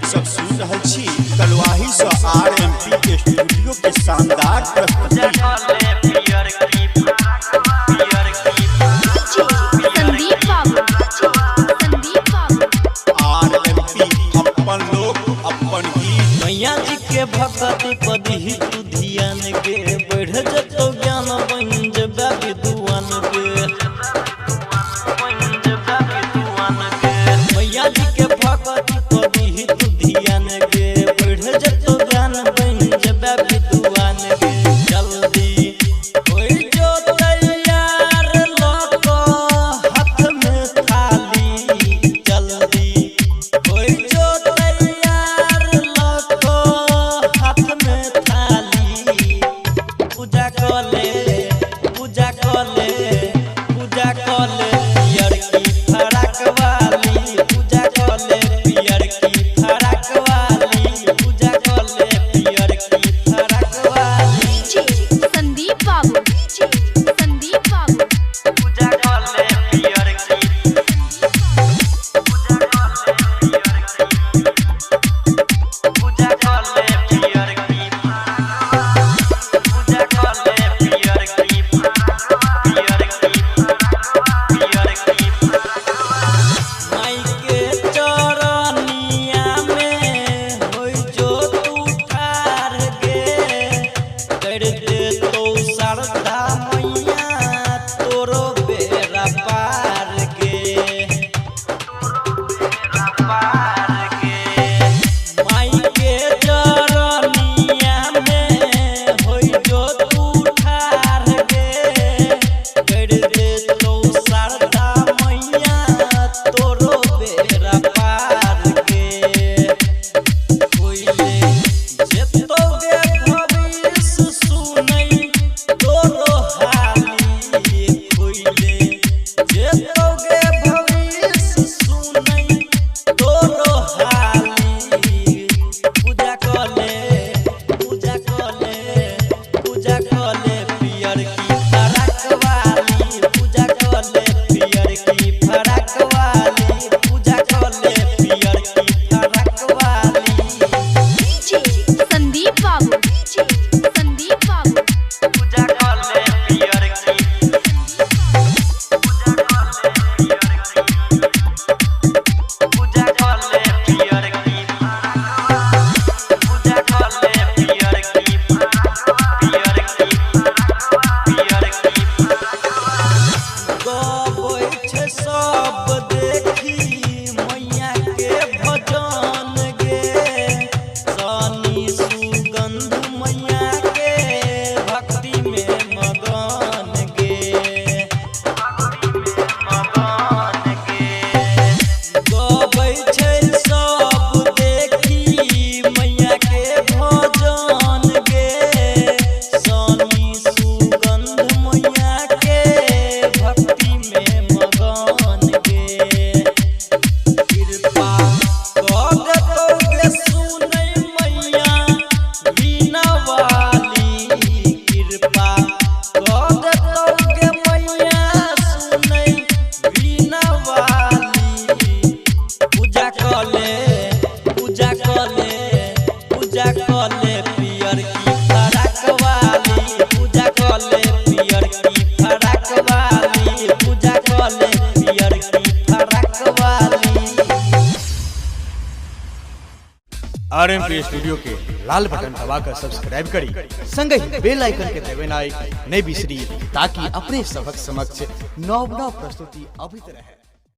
सब सुन रहल छी कलवाही से आरएमपी के स्टूडियो के शानदार प्रस्तुति। आरएमपी अपन लोग अपन गीत मैया जी के भक्ति पदी तू ध्यान के बढ़ जतो ज्ञान बन जबा विद्वान के मैया जी के भक्ति पदी तू ध्यान के बढ़ जतो ज्ञान बन जबा विद्वान के जल्दी कोई जो तैयार लोको हाथ में थाली जल्दी कोई जो तैयार लोको हाथ में थाली पूजा कले पियर की फराक वाली पूजा कले पियर की फराक वाली पूजा कले पियर की फराक वाली संदीप बाबू पूजा कले पियर की पूजा कले पियर की माई के चरनिया में होई जो तू ठार गे कर दे तो सरदा मैया तोरो बेरा पार गे माई के चरनिया में होई जो तू ठार गे कर दे तो सरदा मैया तोरो बेरा पार गे कोइले जेतो गे भविष्य सुनै तोरो हाली कोइले जेतो गे भविष्य सुनै तोरो हाली पूजा कले पियर की फराक वाली पूजा कले पियर की फराक वाली पूजा कले पियर की फराक वाली संदीप बाबू पूजा कले पियर की पूजा कले पियर की पूजा कले पियर की गबै छै सब देखी मैया के भजन गे सनी सुगंध मैया के भक्ति में मगन गे गबै छै सब देखी मैया के भजन गे सनी सुगंध मैया के भक्ति में मगन गे कृपा कगतोगे सुनै मैया बिना वाली कृपा कगतोगे मैया सुनै बिना वाली पूजा कले पियर की फराक वाली पूजा कले पियर की फराक वाली पूजा कले पियर की फराक वाली। आरएमपी स्टूडियो के लाल बटन दबाकर सब्सक्राइब करी संग ही बेल आइकन के दबाना नहीं बिसरी ताकि अपने सबक समक्ष नव प्रस्तुति अभित रहे।